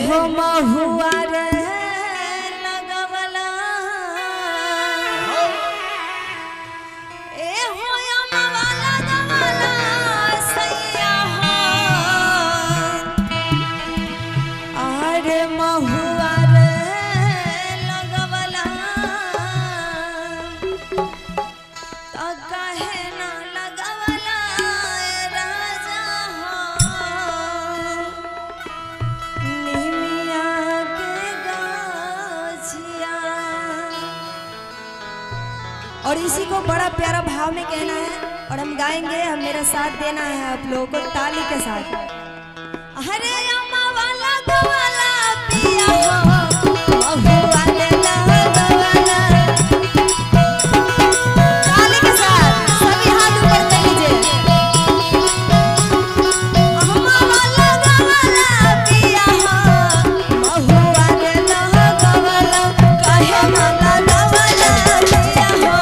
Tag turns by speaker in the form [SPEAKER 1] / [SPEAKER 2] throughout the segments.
[SPEAKER 1] हो महुआ रे लगवला ए हो अमवाला गवला सैया हो अरे महुआ रे लगवला तो कहे ना लगवला राजा हो और इसी को बड़ा प्यारा भाव में कहना है और हम गाएंगे। हम मेरा साथ देना है आप लोगों को ताली के साथ। हरे अम्मा वाला गवाला पिया हो महुआ ले लगवला। ताली के साथ सभी हाथ ऊपर कर लीजिए। अम्मा वाला गवाला पिया हो महुआ ले लगवला कहे ना लगवला पिया हो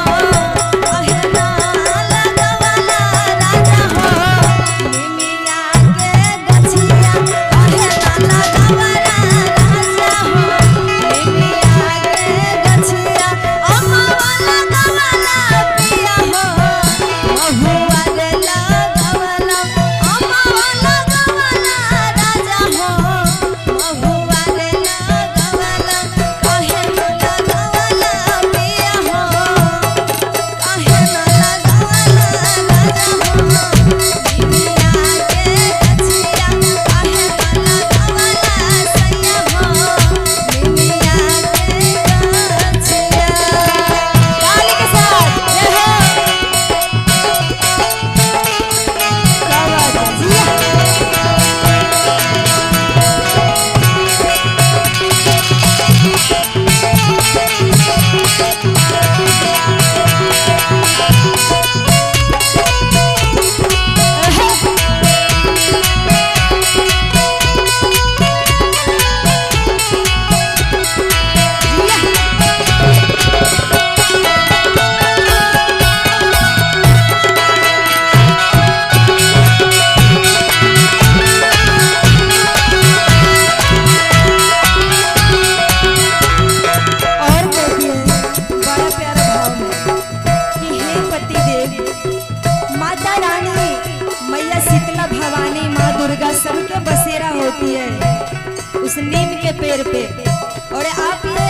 [SPEAKER 1] सबके बसेरा होती है उस नीम के पेड़ पे। और आप ये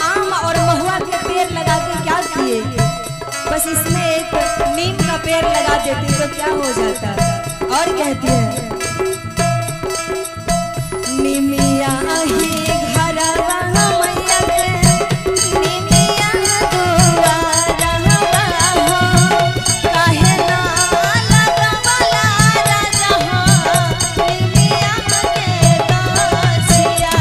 [SPEAKER 1] आम और महुआ के पेड़ लगा के क्या किए, बस इसमें एक नीम का पेड़ लगा देती तो क्या हो जाता। और कहती है निमिया ही घरवा मैया के निमिया दुआरवा हो काहे ना लगवला राजा हो निमिया के गाछिया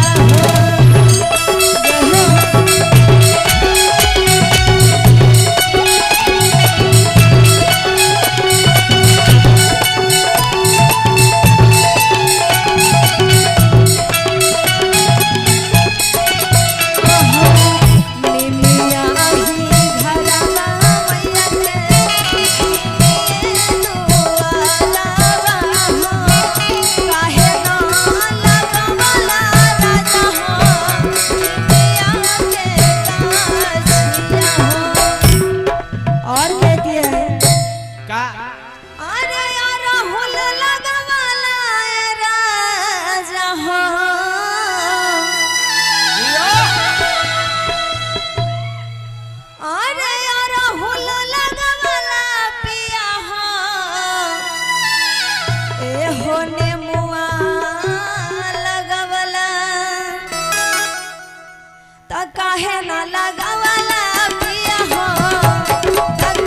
[SPEAKER 1] काहे ना लगवला पिया हो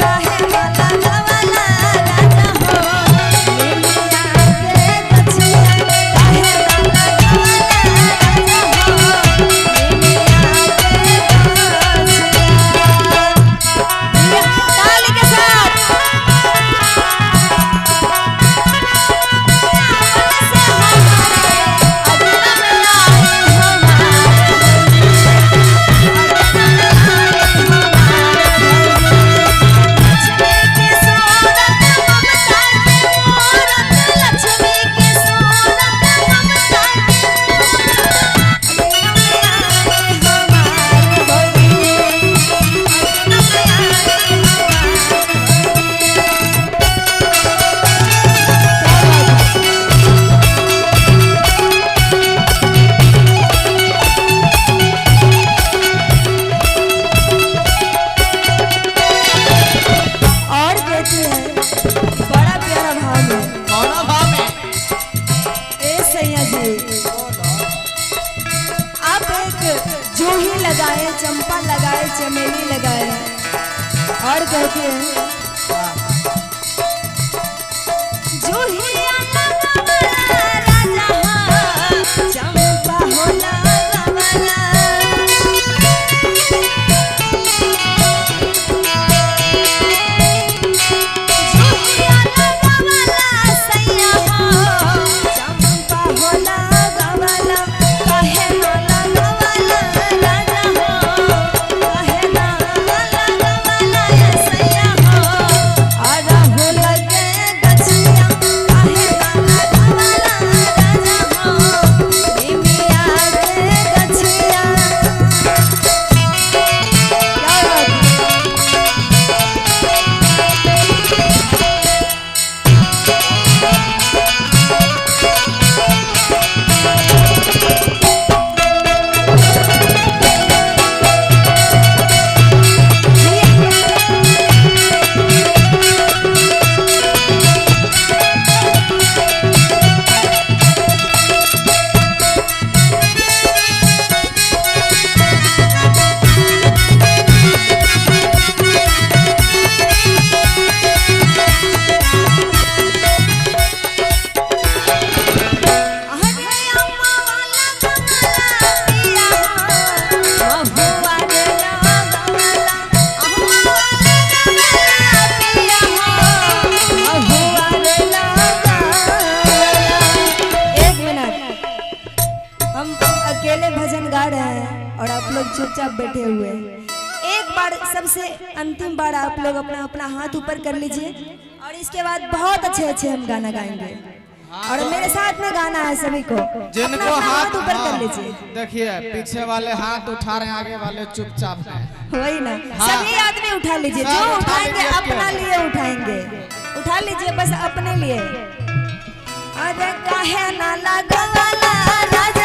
[SPEAKER 1] काहे ना लगवला राजा हो निमिया के गछिया काहे ना लगवला राजा हो निमिया के गछिया। ताली के साथ अगला में आए हमारे और कहते हैं जूहिया लगवला राजा चंपा हो लगवला जूहिया लगवला सैया चंपा हो लगवला काहे ना लगवला राजा काहे ना लगवला सैया आरा हो लगे गछिया काहे ना लगवला राजा बिमिया के गछिया क्या बात अरे अम्मा वाला गमला पिया महुआ रे लगवला अम्मा वाला गमला पिया महुआ रे लगवला। एक मिनट, हम अकेले भजन गा रहे हैं और आप लोग चुपचाप बैठे हुए हैं। एक बार सबसे अंतिम बार आप लोग अपना अपना हाथ ऊपर कर लीजिए और इसके बाद बहुत अच्छे अच्छे हम गाना गाएंगे और मेरे साथ में गाना है सभी को।
[SPEAKER 2] जिनको
[SPEAKER 1] अपना
[SPEAKER 2] हाथ
[SPEAKER 1] ऊपर कर लीजिए।
[SPEAKER 2] देखिए पीछे वाले हाथ उठा रहे हैं, आगे वाले चुपचाप हैं।
[SPEAKER 1] वही ना,
[SPEAKER 2] हाँ।
[SPEAKER 1] सभी आदमी उठा लीजिए,
[SPEAKER 2] सब
[SPEAKER 1] जो
[SPEAKER 2] उठा
[SPEAKER 1] उठाएंगे
[SPEAKER 2] लीजिए,
[SPEAKER 1] अपना
[SPEAKER 2] क्यों?
[SPEAKER 1] लिए उठाएंगे, उठा लीजिए बस अपने लिए। अरे काहे ना लगवला राजा